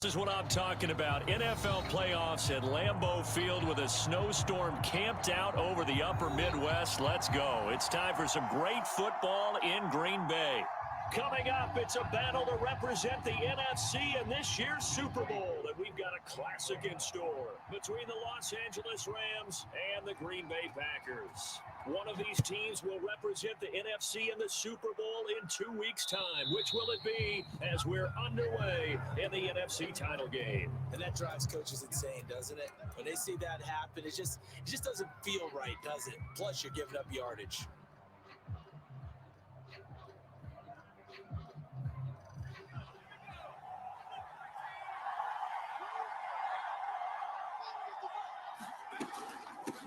This is what I'm talking about. NFL playoffs at Lambeau Field with a snowstorm camped out over the upper Midwest. Let's go. It's time for some great football in Green Bay. Coming up, it's a battle to represent the NFC in this year's Super Bowl. And we've got a classic in store between the Los Angeles Rams and the Green Bay Packers. One of these teams will represent the NFC in the Super Bowl in 2 weeks' time. Which will it be as we're underway in the NFC title game? And that drives coaches insane, doesn't it? When they see that happen, it just doesn't feel right, does it? Plus, you're giving up yardage.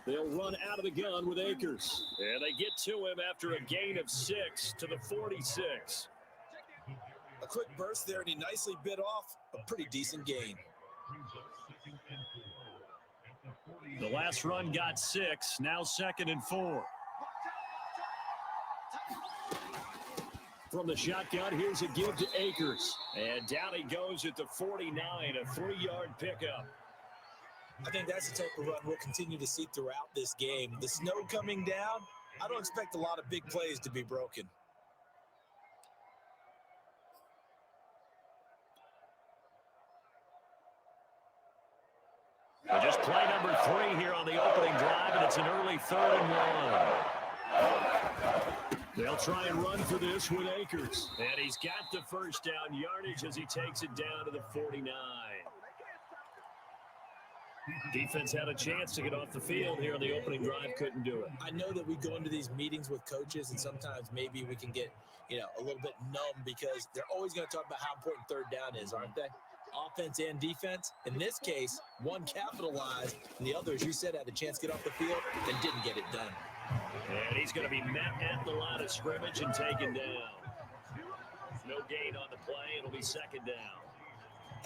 They'll run out of the gun with Akers. And they get to him after a gain of 6 to the 46. A quick burst there, and he nicely bit off a pretty decent gain. The last run got 6, now 2nd and 4. From the shotgun, here's a give to Akers. And down he goes at the 49, a 3-yard pickup. I think that's the type of run we'll continue to see throughout this game. The snow coming down, I don't expect a lot of big plays to be broken. Just play number 3 here on the opening drive, and it's an early 3rd and 1. They'll try and run for this with Akers. And he's got the first down yardage as he takes it down to the 49. Defense had a chance to get off the field here on the opening drive, couldn't do it. I know that we go into these meetings with coaches, and sometimes maybe we can get, a little bit numb because they're always going to talk about how important third down is, aren't they? Offense and defense. In this case, one capitalized, and the other, as you said, had a chance to get off the field and didn't get it done. And he's going to be met at the line of scrimmage and taken down. No gain on the play. It'll be 2nd down.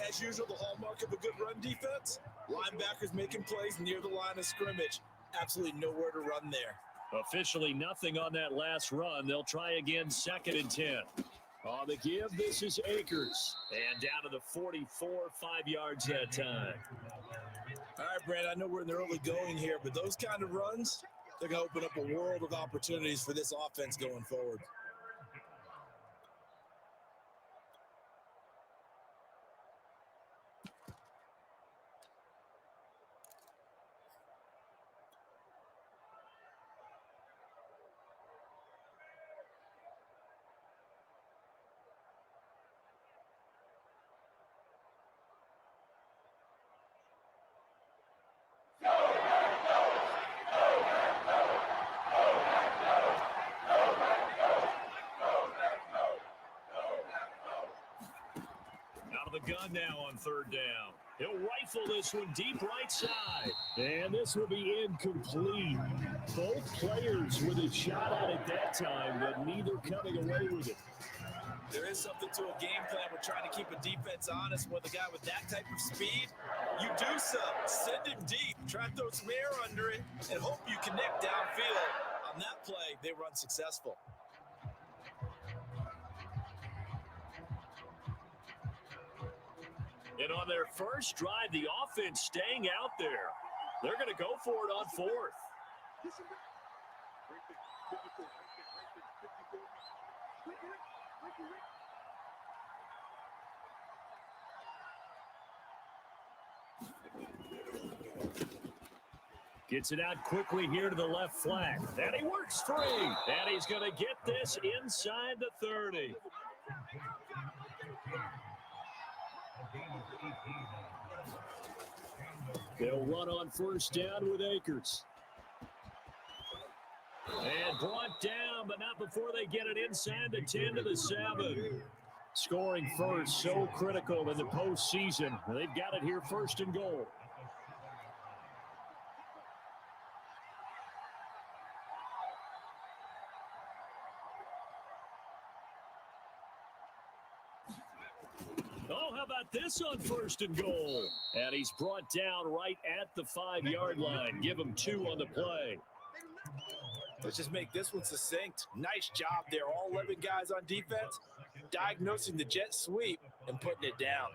As usual, the hallmark of a good run defense, linebackers making plays near the line of scrimmage. Absolutely nowhere to run there. Officially nothing on that last run. They'll try again, 2nd and 10. On the give, this is Akers. And down to the 44, 5 yards that time. All right, Brandon, I know we're in the early going here, but those kind of runs, they're going to open up a world of opportunities for this offense going forward. Gun now on 3rd down. He'll rifle this one deep right side. And this will be incomplete. Both players with a shot at it that time, but neither coming away with it. There is something to a game plan. We're trying to keep a defense honest with a guy with that type of speed. You do so. Send him deep. Try to throw some air under it and hope you connect downfield. On that play, they run successful. And on their first drive, the offense staying out there. They're going to go for it on 4th. Gets it out quickly here to the left flank. And he works free. And he's going to get this inside the 30. They'll run on 1st down with Akers. And brought down, but not before they get it inside the 10 to the 7. Scoring first, so critical in the postseason. They've got it here 1st and goal. Oh, how about this on 1st and goal? And he's brought down right at the 5-yard line. Give him 2 on the play. Let's just make this one succinct. Nice job there. All 11 guys on defense diagnosing the jet sweep and putting it down.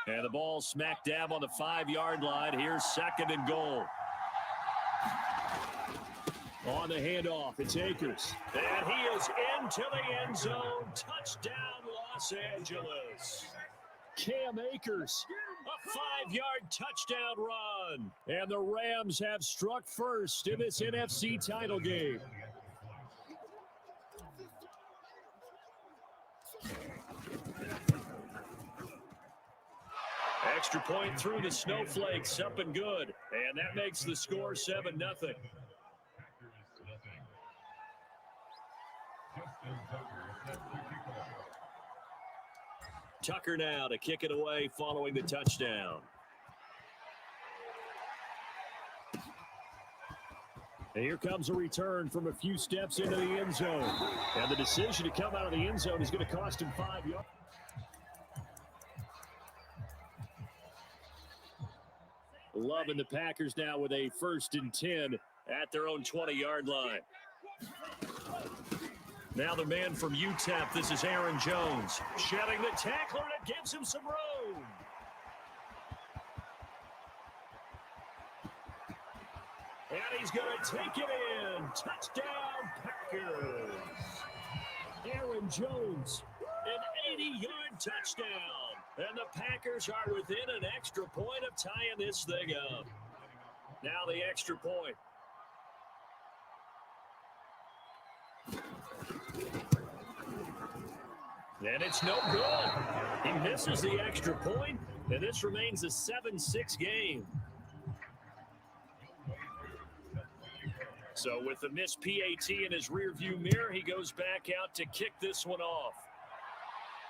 And the ball smack dab on the 5-yard line. Here's 2nd and goal. On the handoff, it's Akers. And he is into the end zone. Touchdown, Los Angeles. Cam Akers, a 5-yard touchdown run. And the Rams have struck first in this NFC title game. Extra point through the snowflakes, up and good. And that makes the score 7-0. Tucker now to kick it away following the touchdown. And here comes a return from a few steps into the end zone. And the decision to come out of the end zone is going to cost him 5 yards. Loving the Packers now with a 1st and 10 at their own 20-yard line. Now the man from UTEP, this is Aaron Jones. Shedding the tackler that gives him some room. And he's going to take it in. Touchdown, Packers. Aaron Jones, an 80-yard touchdown. And the Packers are within an extra point of tying this thing up. Now the extra point. And it's no good. He misses the extra point, and this remains a 7-6 game. So with the missed PAT in his rearview mirror, he goes back out to kick this one off.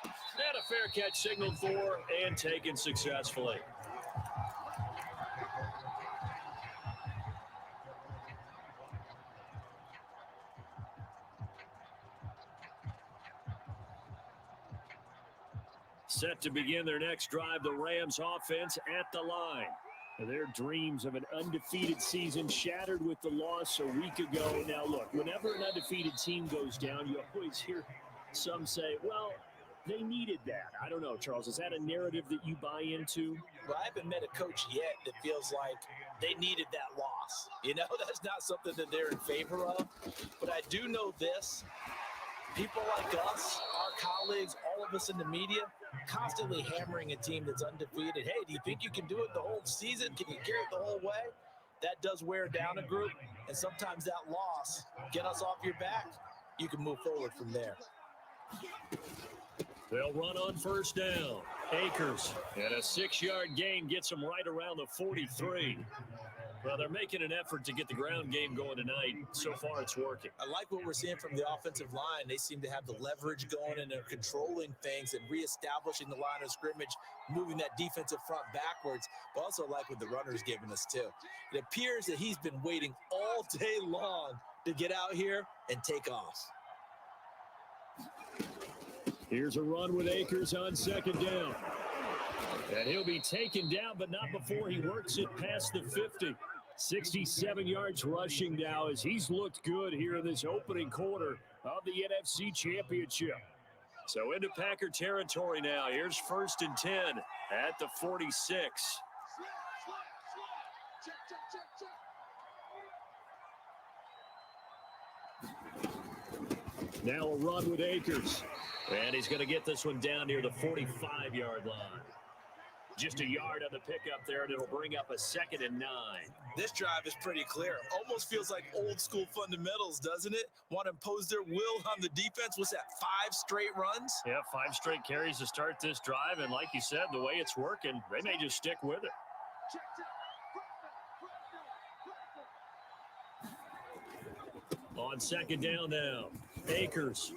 And a fair catch signaled for and taken successfully. Set to begin their next drive, the Rams offense at the line. Their dreams of an undefeated season shattered with the loss a week ago. Now, look, whenever an undefeated team goes down, you always hear some say, well, they needed that. I don't know, Charles. Is that a narrative that you buy into? Well, I haven't met a coach yet that feels like they needed that loss. You know, that's not something that they're in favor of. But I do know this. People like us, our colleagues, all of us in the media, constantly hammering a team that's undefeated. Hey, do you think you can do it the whole season? Can you carry it the whole way? That does wear down a group. And sometimes that loss, get us off your back, you can move forward from there. They'll run on 1st down. Akers, and a 6-yard gain gets them right around the 43. Well, they're making an effort to get the ground game going tonight. So far, it's working. I like what we're seeing from the offensive line. They seem to have the leverage going, and they're controlling things and reestablishing the line of scrimmage, moving that defensive front backwards. But also like what the runner's giving us, too. It appears that he's been waiting all day long to get out here and take off. Here's a run with Akers on 2nd down. And he'll be taken down, but not before he works it past the 50. 67 yards rushing now as he's looked good here in this opening quarter of the NFC Championship. So into Packer territory now. Here's 1st and 10 at the 46. Now a run with Akers. And he's going to get this one down near the 45-yard line. Just a yard on the pickup there, and it'll bring up a 2nd and 9. This drive is pretty clear. Almost feels like old school fundamentals, doesn't it? Want to impose their will on the defense. What's that, 5 straight runs? Yeah, 5 straight carries to start this drive. And like you said, the way it's working, they may just stick with it. On 2nd down now, Akers.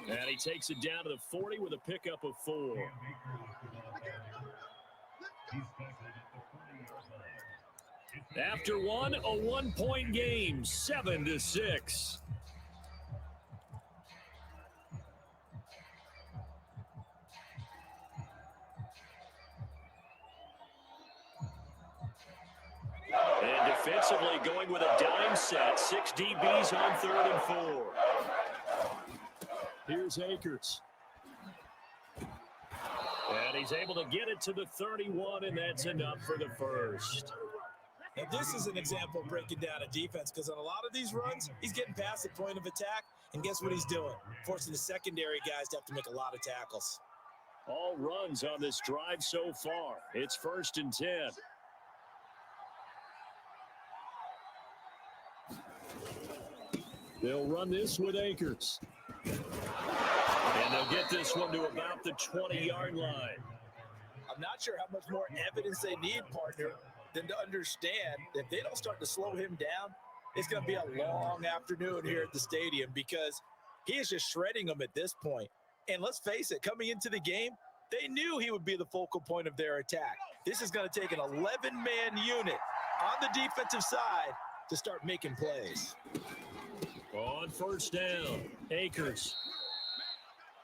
And he takes it down to the 40 with a pickup of 4. After one, a 1-point game, 7-6. And defensively going with a dime set, 6 DBs on 3rd and 4. Here's Akers. And he's able to get it to the 31, and that's enough for the first. And this is an example of breaking down a defense, because on a lot of these runs, he's getting past the point of attack, and guess what he's doing? Forcing the secondary guys to have to make a lot of tackles. All runs on this drive so far. It's 1st and 10. They'll run this with Akers. And they'll get this one to about the 20-yard line. I'm not sure how much more evidence they need, partner, than to understand that if they don't start to slow him down, it's going to be a long afternoon here at the stadium, because he is just shredding them at this point. And let's face it, coming into the game, they knew he would be the focal point of their attack. This is going to take an 11-man unit on the defensive side to start making plays. On 1st down, Akers.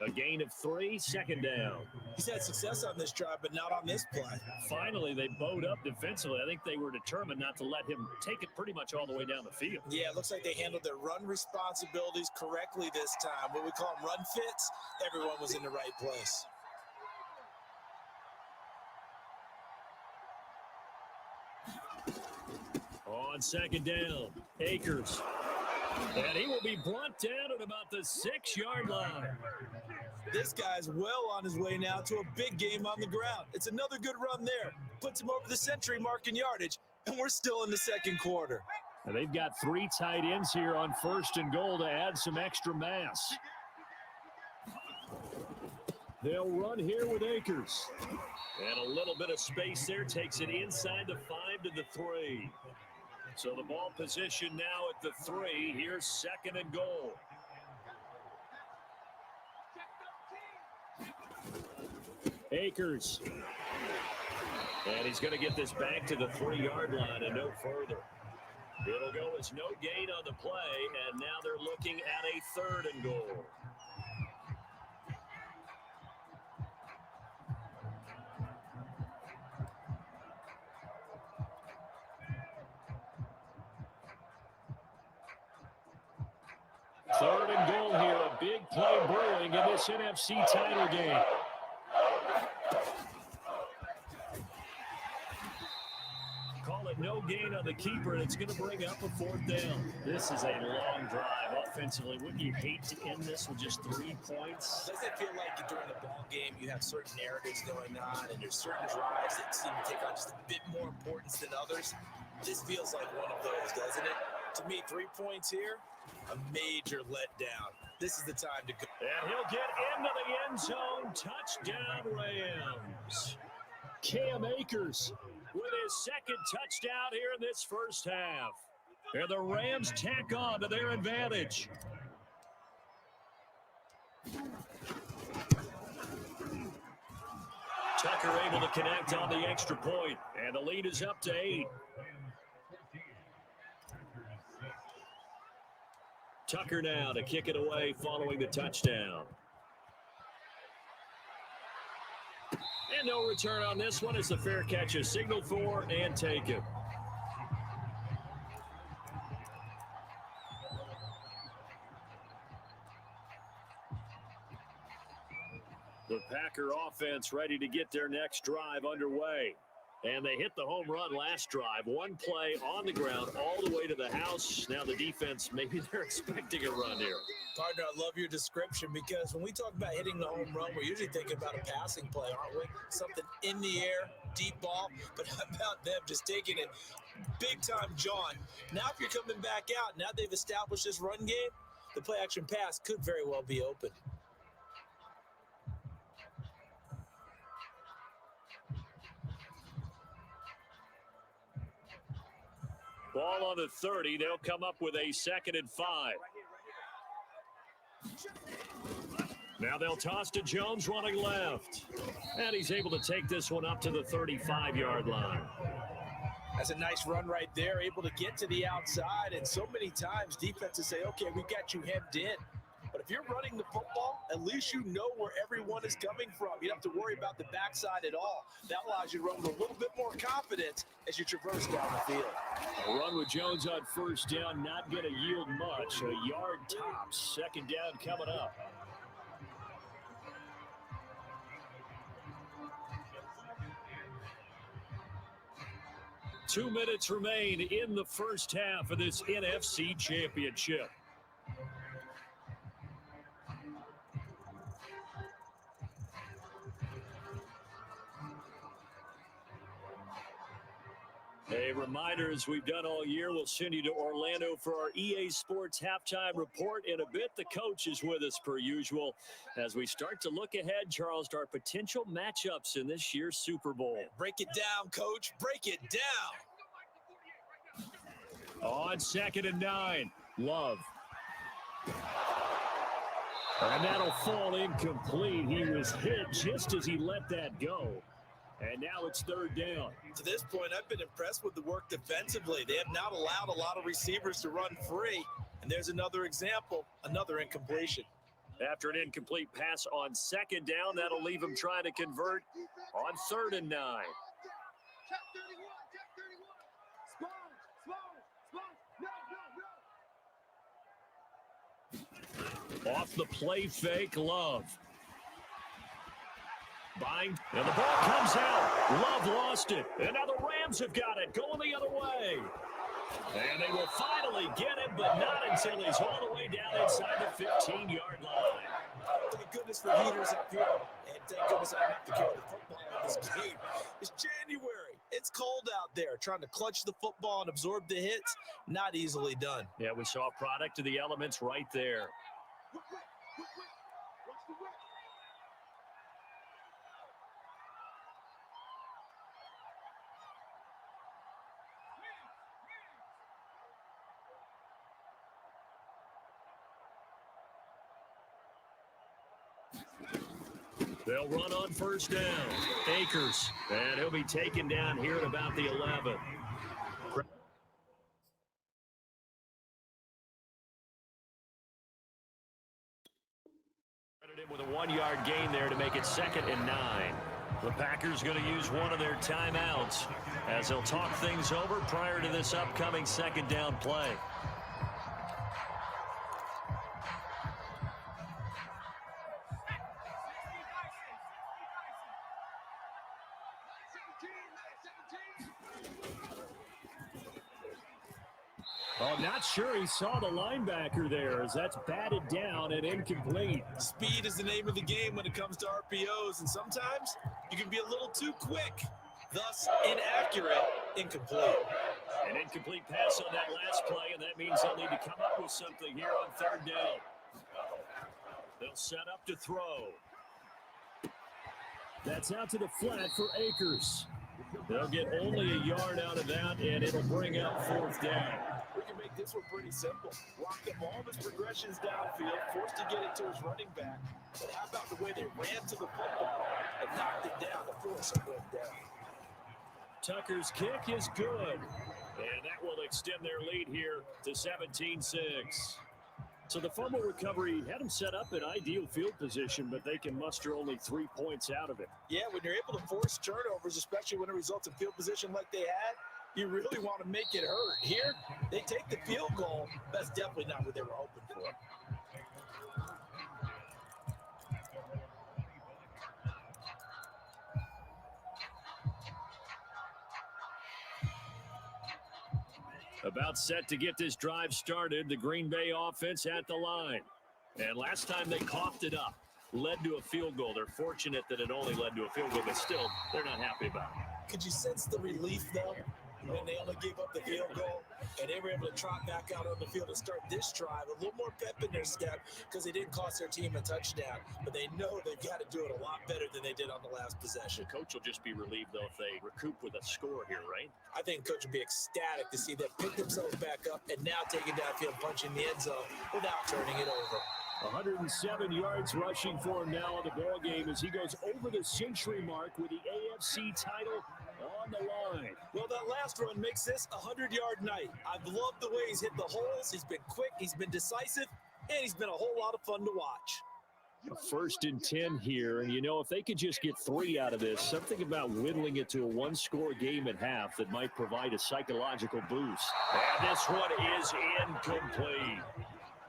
A gain of 3, 2nd down. He's had success on this drive, but not on this play. Finally, they bowed up defensively. I think they were determined not to let him take it pretty much all the way down the field. Yeah, it looks like they handled their run responsibilities correctly this time. What we call them run fits, everyone was in the right place. On 2nd down, Akers. And he will be brought down at about the 6-yard line. This guy's well on his way now to a big game on the ground. It's another good run there. Puts him over the century mark in yardage, and we're still in the 2nd quarter. And they've got 3 tight ends here on 1st and goal to add some extra mass. They'll run here with Akers. And a little bit of space there takes it inside the 5 to the 3. So the ball position now at the 3. Here's 2nd and goal. Akers. And he's going to get this back to the 3-yard line and no further. It'll go as no gain on the play, and now they're looking at a 3rd and goal. Third and goal here, a big play brewing in this NFC title game. Call it no gain on the keeper, and it's going to bring up a 4th down. This is a long drive offensively. Wouldn't you hate to end this with just 3 points? Doesn't it feel like during the ball game you have certain narratives going on, and there's certain drives that seem to take on just a bit more importance than others? This feels like one of those, doesn't it? To me, 3 points here, a major letdown. This is the time to go. And he'll get into the end zone. Touchdown, Rams. Cam Akers with his 2nd touchdown here in this 1st half. And the Rams tack on to their advantage. Tucker able to connect on the extra point, and the lead is up to 8. Tucker now to kick it away following the touchdown. And no return on this one as the fair catch is signaled for and taken. The Packer offense ready to get their next drive underway. And they hit the home run last drive. 1 play on the ground all the way to the house. Now the defense, maybe they're expecting a run here. Partner, I love your description, because when we talk about hitting the home run, we're usually thinking about a passing play, aren't we? Something in the air, deep ball. But how about them just taking it big time, John? Now if you're coming back out, now they've established this run game, the play action pass could very well be open. Ball on the 30. They'll come up with a 2nd and 5. Now they'll toss to Jones running left. And he's able to take this one up to the 35-yard line. That's a nice run right there, able to get to the outside. And so many times defenses say, okay, we got you hemmed in. But if you're running the football, at least you know where everyone is coming from. You don't have to worry about the backside at all. That allows you to run with a little bit more confidence as you traverse down the field. A run with Jones on 1st down, not going to yield much. A yard tops. 2nd down coming up. 2 minutes remain in the first half of this NFC Championship. A reminder, as we've done all year, we'll send you to Orlando for our EA Sports halftime report in a bit. The coach is with us per usual as we start to look ahead, Charles, to our potential matchups in this year's Super Bowl. Break it down, Coach. Break it down. On 2nd and 9, Love. And that'll fall incomplete. He was hit just as he let that go. And now it's 3rd down. To this point, I've been impressed with the work defensively. They have not allowed a lot of receivers to run free. And there's another example, another incompletion. After an incomplete pass on 2nd down, that'll leave him trying to convert on 3rd and 9. Off the play fake, Love. Bind, and the ball comes out. Love lost it, and now the Rams have got it, going the other way. And they will finally get it, but not until he's all the way down inside the 15-yard line. Thank goodness for heaters up here, and thank goodness I don't have to carry the football in this game. It's January. It's cold out there. Trying to clutch the football and absorb the hits, not easily done. Yeah, we saw a product of the elements right there. They'll run on 1st down. Akers, and he'll be taken down here at about the 11. With a 1-yard gain there to make it 2nd and 9. The Packers going to use one of their timeouts as they'll talk things over prior to this upcoming 2nd down play. Oh, not sure he saw the linebacker there as that's batted down and incomplete. Speed is the name of the game when it comes to RPOs, and sometimes you can be a little too quick, thus inaccurate, incomplete. An incomplete pass on that last play, and that means they'll need to come up with something here on 3rd down. They'll set up to throw. That's out to the flat for Akers. They'll get only a yard out of that, and it'll bring up 4th down. We can make this one pretty simple. Walk up all of his progressions downfield, forced to get it to his running back. But how about the way they ran to the football and knocked it down to force a win down? Tucker's kick is good, and that will extend their lead here to 17-6. So the fumble recovery had them set up in ideal field position, but they can muster only 3 points out of it. Yeah, when you're able to force turnovers, especially when it results in field position like they had, you really want to make it hurt. Here, they take the field goal. That's definitely not what they were hoping for. About set to get this drive started, the Green Bay offense at the line. And last time they coughed it up, led to a field goal. They're fortunate that it only led to a field goal, but still, they're not happy about it. Could you sense the relief, though, when they only gave up the field goal and they were able to trot back out on the field and start this drive? A little more pep in their step because they didn't cost their team a touchdown, but they know they've got to do it a lot better than they did on the last possession. The coach will just be relieved, though, if they recoup with a score here, right? I think coach will be ecstatic to see them pick themselves back up and now take it downfield, punching the end zone without turning it over. 107 yards rushing for him now on the ball game as he goes over the century mark with the AFC title on the line. Well, that last run makes this a 100-yard night. I've loved the way he's hit the holes. He's been quick, he's been decisive, and he's been a whole lot of fun to watch. A 1st and 10 here, and you know, if they could just get 3 out of this, something about whittling it to a 1-score game at half that might provide a psychological boost. And this one is incomplete.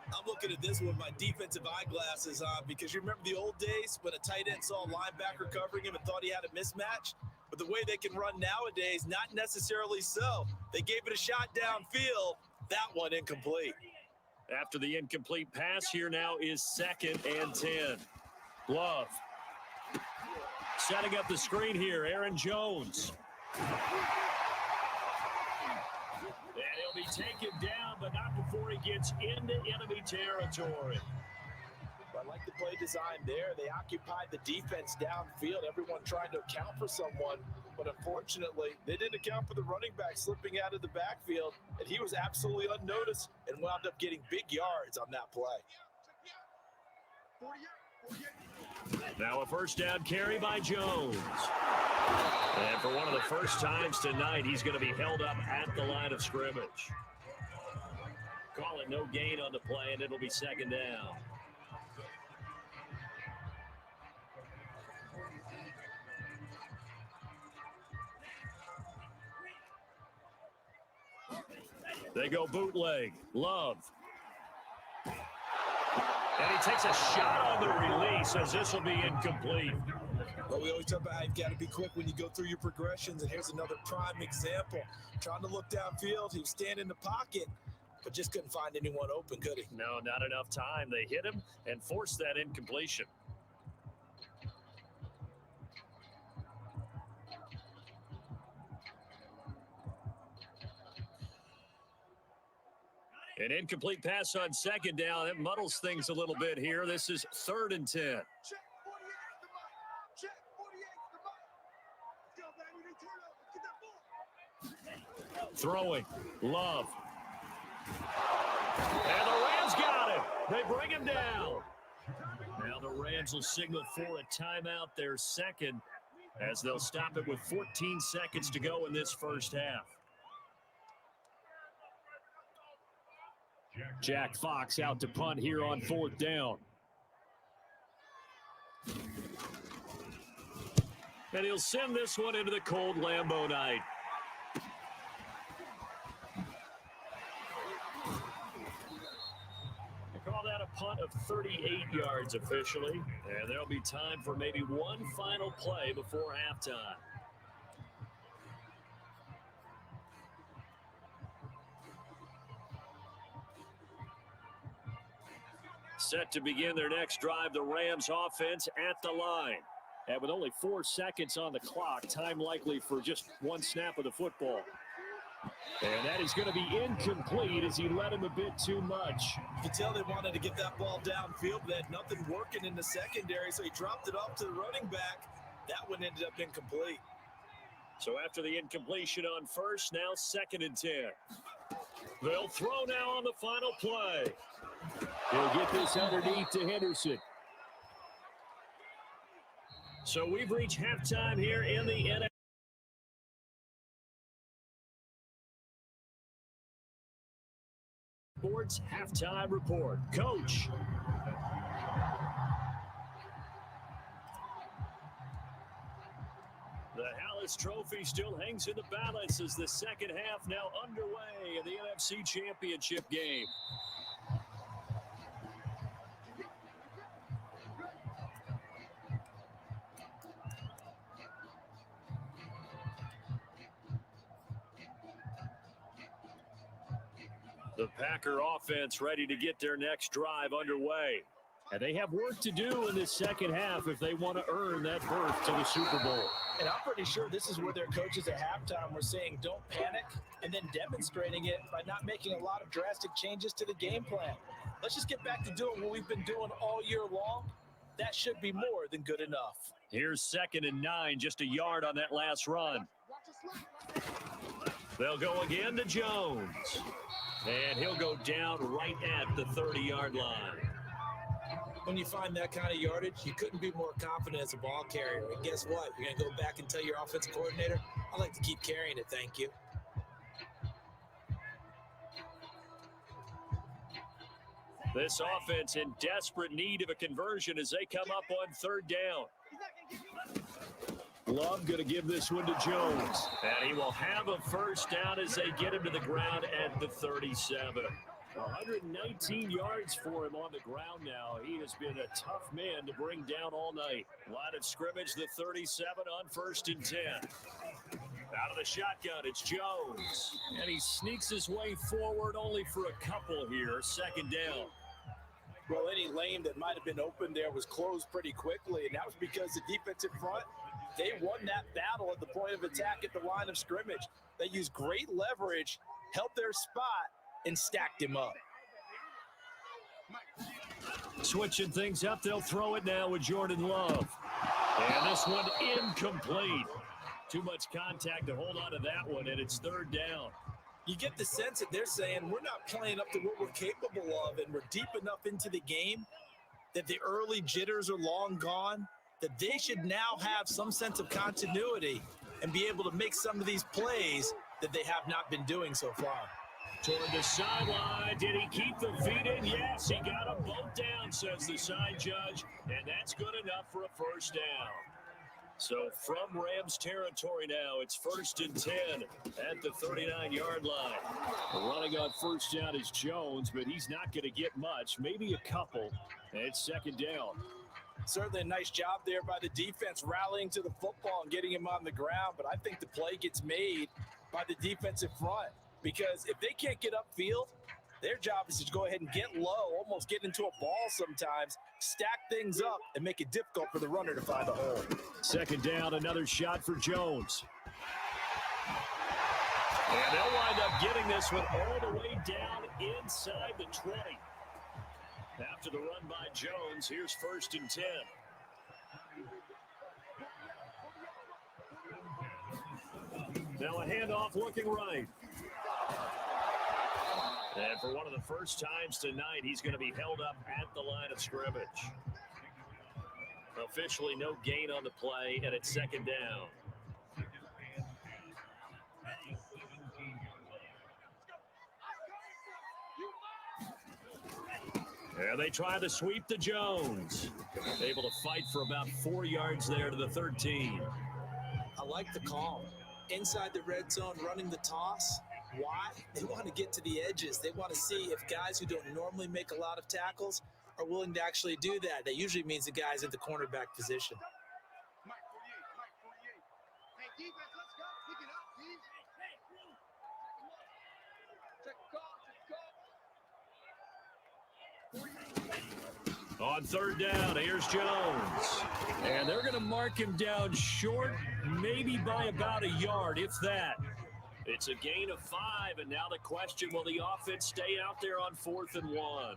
I'm looking at this with my defensive eyeglasses on because you remember the old days when a tight end saw a linebacker covering him and thought he had a mismatch? But the way they can run nowadays, not necessarily so. They gave it a shot downfield. That one incomplete. After the incomplete pass, here now is 2nd and 10. Love. Setting up the screen here, Aaron Jones. And he'll be taken down, but not before he gets into enemy territory. I like the play design there. They occupied the defense downfield, everyone trying to account for someone. But unfortunately, they didn't account for the running back slipping out of the backfield, and he was absolutely unnoticed and wound up getting big yards on that play. Now a first down carry by Jones. And for one of the first times tonight, he's going to be held up at the line of scrimmage. Call it no gain on the play, and it'll be 2nd down. They go bootleg. Love. And he takes a shot on the release as this will be incomplete. Well, we always talk about how you've got to be quick when you go through your progressions, and here's another prime example. Trying to look downfield, he was standing in the pocket, but just couldn't find anyone open, could he? No, not enough time. They hit him and forced that incompletion. An incomplete pass on 2nd down. It muddles things a little bit here. This is 3rd and 10. Throwing. Love. And the Rams got him. They bring him down. Now the Rams will signal for a timeout, their second, as they'll stop it with 14 seconds to go in this first half. Jack Fox out to punt here on 4th down. And he'll send this one into the cold Lambeau night. They call that a punt of 38 yards officially. And there'll be time for maybe one final play before halftime. Set to begin their next drive, the Rams offense at the line. And with only 4 seconds on the clock, time likely for just one snap of the football. And that is going to be incomplete as he led him a bit too much. You can tell they wanted to get that ball downfield. They had nothing working in the secondary, so he dropped it off to the running back. That one ended up incomplete. So after the incompletion on first, now 2nd and 10. They'll throw now on the final play. He'll get this underneath to Henderson. So we've reached halftime here in the NFC. Sports halftime report. Coach. The Hallis Trophy still hangs in the balance as the second half now underway in the NFC Championship game. The Packer offense ready to get their next drive underway. And they have work to do in this second half if they want to earn that berth to the Super Bowl. And I'm pretty sure this is where their coaches at halftime were saying don't panic, and then demonstrating it by not making a lot of drastic changes to the game plan. Let's just get back to doing what we've been doing all year long. That should be more than good enough. Here's 2nd and 9, just a yard on that last run. They'll go again to Jones. And he'll go down right at the 30-yard line. When you find that kind of yardage, you couldn't be more confident as a ball carrier. And guess what? You're going to go back and tell your offensive coordinator, I like to keep carrying it, thank you. This offense in desperate need of a conversion as they come up on 3rd down. Love going to give this one to Jones. And he will have a first down as they get him to the ground at the 37. 119 yards for him on the ground now. He has been a tough man to bring down all night. Line of scrimmage, the 37 on 1st and 10. Out of the shotgun, it's Jones. And he sneaks his way forward only for a couple here. 2nd down. Well, any lane that might have been open there was closed pretty quickly, and that was because the defensive front, they won that battle at the point of attack at the line of scrimmage. They used great leverage, held their spot, and stacked him up. Switching things up, they'll throw it now with Jordan Love. And this one incomplete. Too much contact to hold on to that one, and it's 3rd down. You get the sense that they're saying we're not playing up to what we're capable of, and we're deep enough into the game that the early jitters are long gone, that they should now have some sense of continuity and be able to make some of these plays that they have not been doing so far. Toward the sideline, did he keep the feet in? Yes, he got them both down, says the side judge, and that's good enough for a 1st down. So from Rams territory now, it's 1st and 10 at the 39-yard line. Running on 1st down is Jones, but he's not going to get much, maybe a couple, and it's 2nd down. Certainly a nice job there by the defense rallying to the football and getting him on the ground, but I think the play gets made by the defensive front because if they can't get upfield, their job is to go ahead and get low, almost get into a ball sometimes, stack things up, and make it difficult for the runner to find a hole. 2nd down, another shot for Jones. And they'll wind up getting this one all the way down inside the 20. After the run by Jones, here's 1st and 10. Now a handoff looking right. And for one of the first times tonight, he's going to be held up at the line of scrimmage. Officially no gain on the play, and it's 2nd down. And they try to sweep to Jones. Able to fight for about 4 yards there to the 13. I like the call. Inside the red zone, running the toss. Why? They want to get to the edges. They want to see if guys who don't normally make a lot of tackles are willing to actually do that. That usually means the guys at the cornerback position. On 3rd down, here's Jones. And they're going to mark him down short, maybe by about a yard, if that. It's a gain of 5, and now the question, will the offense stay out there on 4th and 1?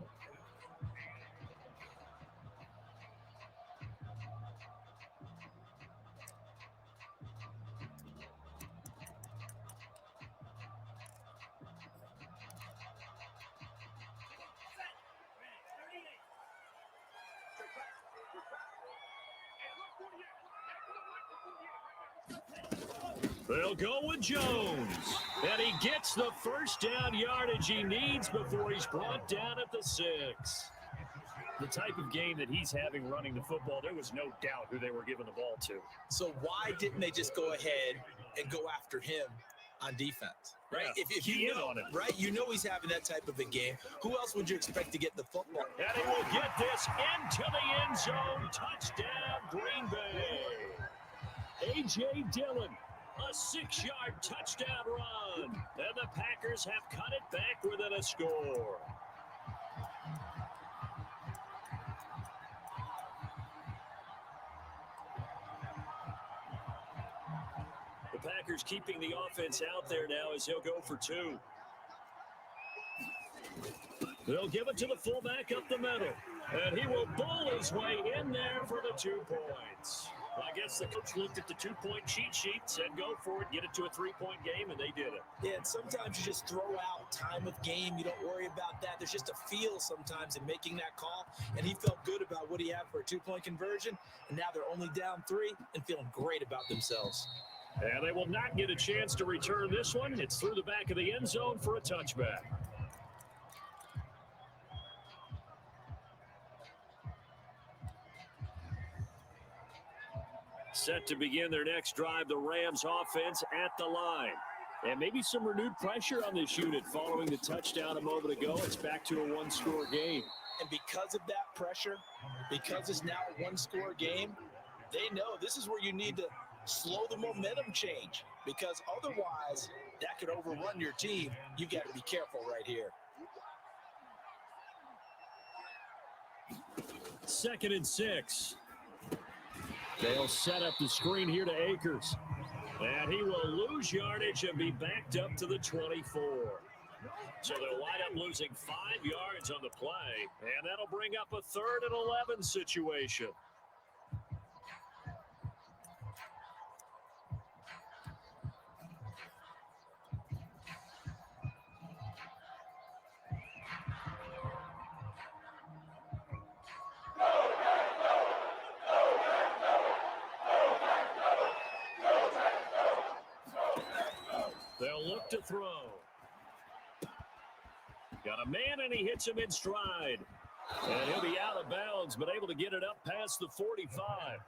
They'll go with Jones. And he gets the 1st down yardage he needs before he's brought down at the 6. The type of game that he's having running the football, there was no doubt who they were giving the ball to. So why didn't they just go ahead and go after him on defense? Right? Yeah, if you know, on him. right? You know he's having that type of a game. Who else would you expect to get the football? And he will get this into the end zone. Touchdown, Green Bay. A.J. Dillon. A 6-yard touchdown run. And the Packers have cut it back within a score. The Packers keeping the offense out there now as he'll go for 2. They'll give it to the fullback up the middle. And he will bowl his way in there for the 2 points. Well, I guess the coach looked at the 2-point cheat sheet, said go for it, get it to a 3-point game, and they did it. Yeah, and sometimes you just throw out time of game. You don't worry about that. There's just a feel sometimes in making that call, and he felt good about what he had for a 2-point conversion, and now they're only down 3 and feeling great about themselves. And they will not get a chance to return this one. It's through the back of the end zone for a touchback. Set to begin their next drive, the Rams offense at the line. And maybe some renewed pressure on this unit following the touchdown a moment ago. It's back to a one-score game. And because of that pressure, because it's now a one-score game, they know this is where you need to slow the momentum change, because otherwise that could overrun your team. You've got to be careful right here. 2nd and 6. They'll set up the screen here to Akers. And he will lose yardage and be backed up to the 24. So they'll wind up losing 5 yards on the play, and that'll bring up a 3rd and 11 situation. They'll look to throw. Got a man, and he hits him in stride. And he'll be out of bounds, but able to get it up past the 45.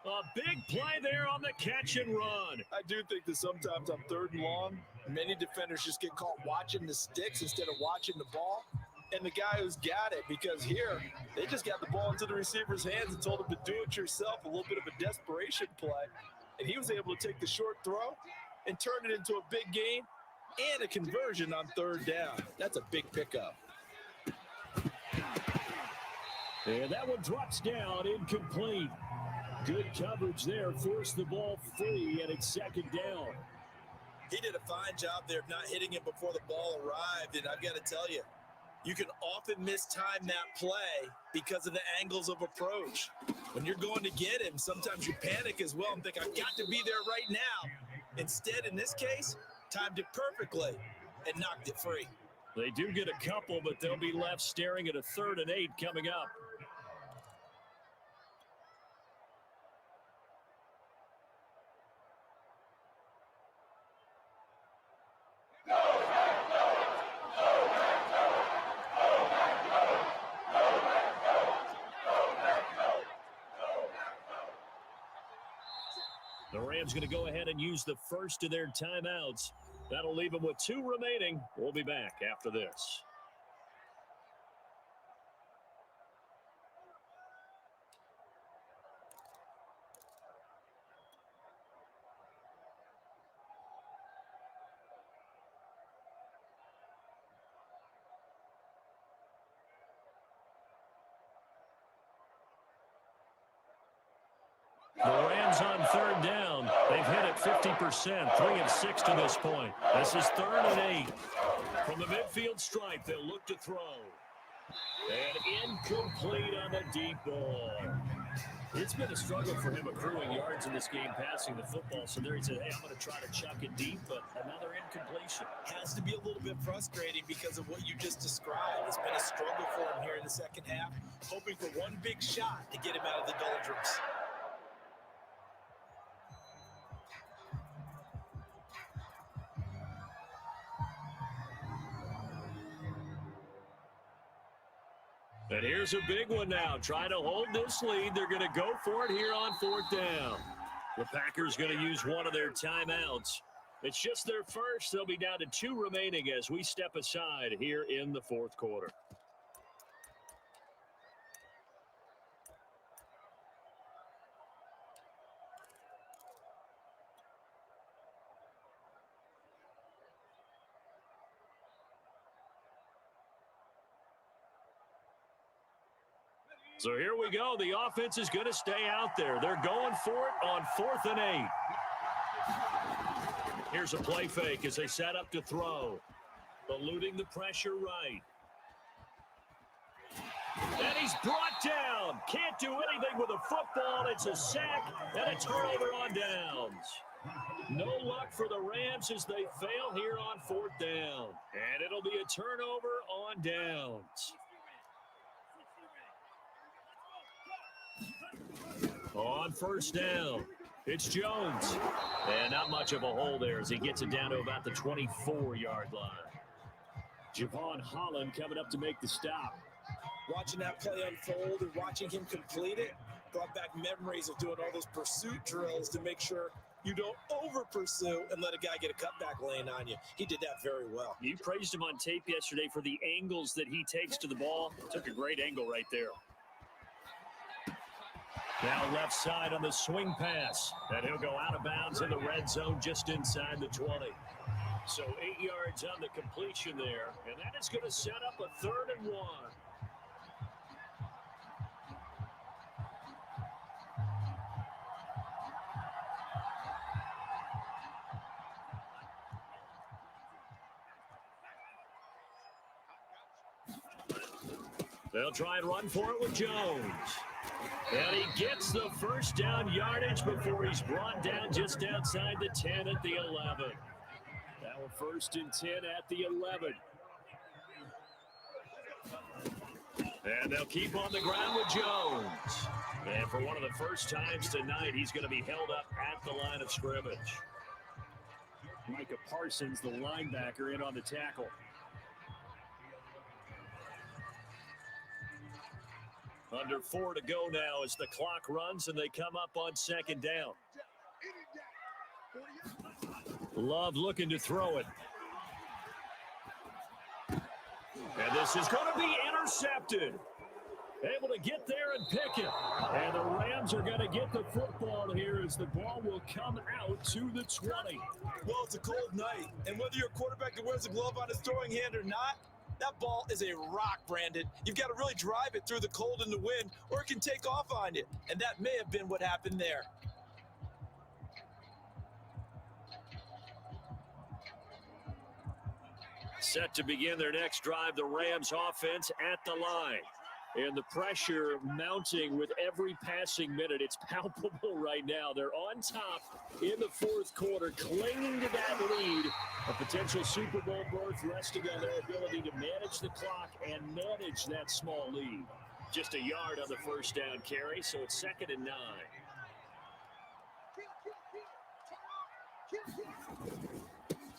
A big play there on the catch and run. I do think that sometimes on 3rd and long, many defenders just get caught watching the sticks instead of watching the ball. And the guy who's got it, because here, they just got the ball into the receiver's hands and told him to do it yourself, a little bit of a desperation play. And he was able to take the short throw and turn it into a big gain and a conversion on 3rd down. That's a big pickup. And that one drops down, incomplete. Good coverage there, forced the ball free, and it's 2nd down. He did a fine job there of not hitting it before the ball arrived, and I've got to tell you, you can often mistime that play because of the angles of approach. When you're going to get him, sometimes you panic as well and think, I've got to be there right now. Instead, in this case, timed it perfectly and knocked it free. They do get a couple, but they'll be left staring at a 3rd and 8 coming up. The Rams going to go ahead and use the first of their timeouts. That'll leave them with 2 remaining. We'll be back after this. The Rams on 3rd down. They've hit it 50%, 3 of 6 to this point. This is 3rd and 8. From the midfield stripe, they'll look to throw. And incomplete on the deep ball. It's been a struggle for him accruing yards in this game, passing the football. So there he said, hey, I'm going to try to chuck it deep, but another incompletion. Has to be a little bit frustrating because of what you just described. It's been a struggle for him here in the second half, hoping for one big shot to get him out of the doldrums. And here's a big one now. Trying to hold this lead. They're going to go for it here on 4th down. The Packers going to use one of their timeouts. It's just their first. They'll be down to 2 remaining as we step aside here in the 4th quarter. So here we go. The offense is going to stay out there. They're going for it on 4th and 8. Here's a play fake as they set up to throw. Eluding the pressure right. And he's brought down. Can't do anything with a football. It's a sack and a turnover on downs. No luck for the Rams as they fail here on 4th down. And it'll be a turnover on downs. On 1st down, it's Jones. And not much of a hole there as he gets it down to about the 24-yard line. Javon Holland coming up to make the stop. Watching that play unfold and watching him complete it brought back memories of doing all those pursuit drills to make sure You don't over-pursue and let a guy get a cutback lane on you. He did that very well. You praised him on tape yesterday for the angles that he takes to the ball. Took a great angle right there. Now left side on the swing pass. And he'll go out of bounds in the red zone just inside the 20. So 8 yards on the completion there. And that is going to set up a 3rd and 1. They'll try and run for it with Jones. And he gets the first down yardage before he's brought down just outside the 10 at the 11. Now a 1st and 10 at the 11. And they'll keep on the ground with Jones. And for one of the first times tonight, he's going to be held up at the line of scrimmage. Micah Parsons, the linebacker, in on the tackle. Under 4 to go now as the clock runs and they come up on 2nd down. Love looking to throw it. And this is going to be intercepted. Able to get there and pick it. And the Rams are going to get the football here as the ball will come out to the 20. Well, it's a cold night, and whether you're a quarterback that wears a glove on his throwing hand or not, that ball is a rock, Brandon. You've got to really drive it through the cold and the wind, or it can take off on you. And that may have been what happened there. Set to begin their next drive, the Rams offense at the line. And the pressure mounting with every passing minute. It's palpable right now. They're on top in the 4th quarter, clinging to that lead. A potential Super Bowl berth resting on their ability to manage the clock and manage that small lead. Just a yard on the first down carry, so it's 2nd and 9.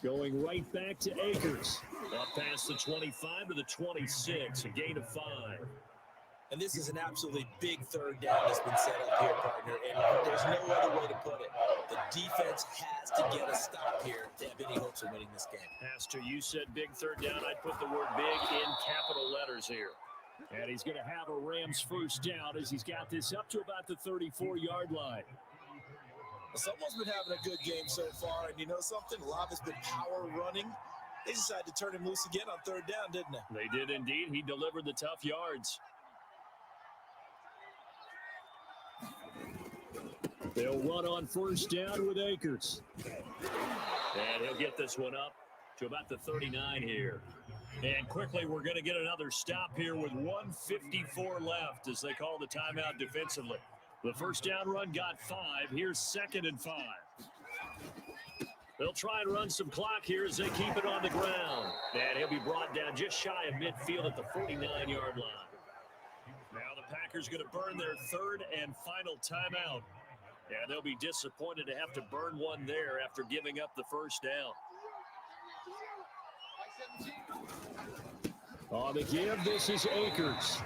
Going right back to Akers. Up past the 25 to the 26, a gain of 5. And this is an absolutely big 3rd down that's been set up here, partner. And there's no other way to put it. The defense has to get a stop here to have any hopes of winning this game. Pastor, you said big 3rd down. I'd put the word big in capital letters here. And he's going to have a Rams first down as he's got this up to about the 34-yard line. Someone's been having a good game so far, and you know something? A lot has been power running. They decided to turn him loose again on 3rd down, didn't they? They did indeed. He delivered the tough yards. They'll run on first down with Akers. And he'll get this one up to about the 39 here. And quickly, we're going to get another stop here with 1:54 left as they call the timeout defensively. The first down run got 5. Here's 2nd and 5. They'll try and run some clock here as they keep it on the ground. And he'll be brought down just shy of midfield at the 49-yard line. Now the Packers going to burn their 3rd and final timeout. And they'll be disappointed to have to burn one there after giving up the first down. On the give, this is Akers.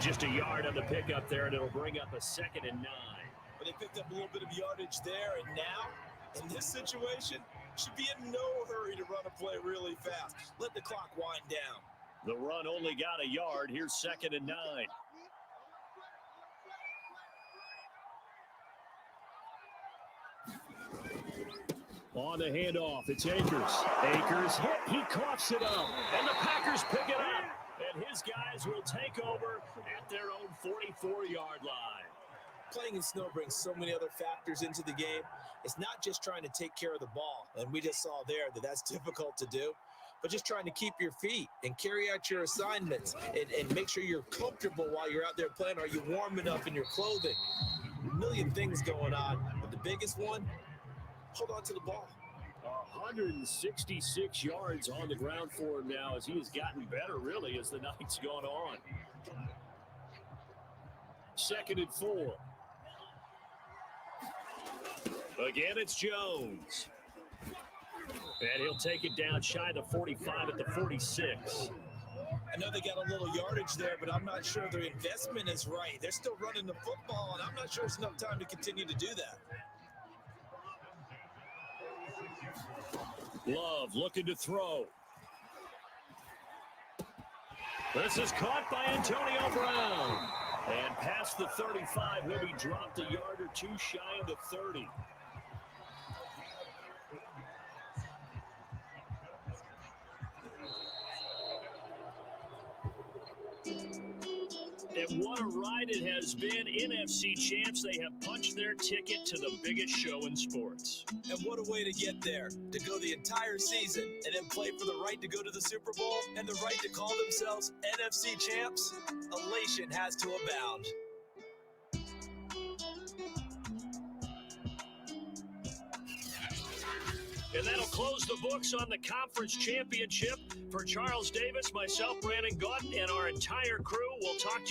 Just a yard on the pickup there, and it'll bring up a 2nd and 9. But they picked up a little bit of yardage there, and now, in this situation, should be in no hurry to run a play really fast. Let the clock wind down. The run only got a yard. Here's 2nd and 9. On the handoff, it's Akers. Akers hit, he coughs it up, and the Packers pick it up. And his guys will take over at their own 44-yard line. Playing in snow brings so many other factors into the game. It's not just trying to take care of the ball, and we just saw there that that's difficult to do, but just trying to keep your feet and carry out your assignments and make sure you're comfortable while you're out there playing. Are you warm enough in your clothing? A million things going on, but the biggest one, hold on to the ball. 166 yards on the ground for him now as he has gotten better, really, as the night's gone on. 2nd and 4. Again, it's Jones. And he'll take it down shy of the 45 at the 46. I know they got a little yardage there, but I'm not sure their investment is right. They're still running the football, and I'm not sure it's enough time to continue to do that. Love looking to throw. This is caught by Antonio Brown. And past the 35, he'll be dropped a yard or two shy of the 30. And what a ride it has been. NFC champs, they have punched their ticket to the biggest show in sports. And what a way to get there, to go the entire season and then play for the right to go to the Super Bowl and the right to call themselves NFC champs. Elation has to abound. And that'll close the books on the conference championship. For Charles Davis, myself, Brandon Gautin, and our entire crew, we'll talk to you